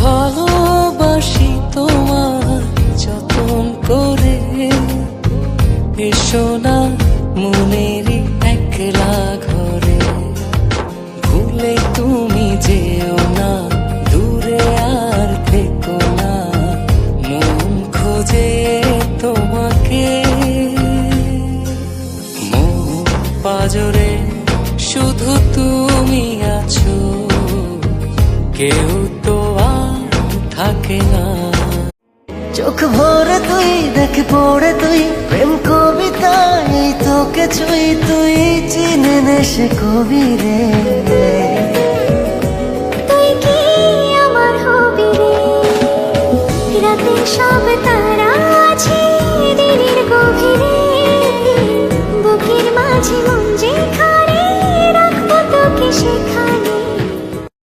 ভালোবাসি তোমার যতন করে, এসো না মনেরই একলা ঘরে। ভুলে তুমি যেও না, দূরে আর থেকো না, মন খোঁজে তোমাকে। মন পাজরে শুধু তুমি আছো, কেউ তো আর থাকে না। চোখ ভরে তুই দেখে পড়ে তুই, প্রেম কবিতা এই তোকে ছুই, তুই চিনে নে সে কবি রে। তুই কি আমার হবি রে, রাতে সব তারা আছে দিনের গভীরে, বুকের মাঝে মন যেখানে রাখবো তোকে সেখানে।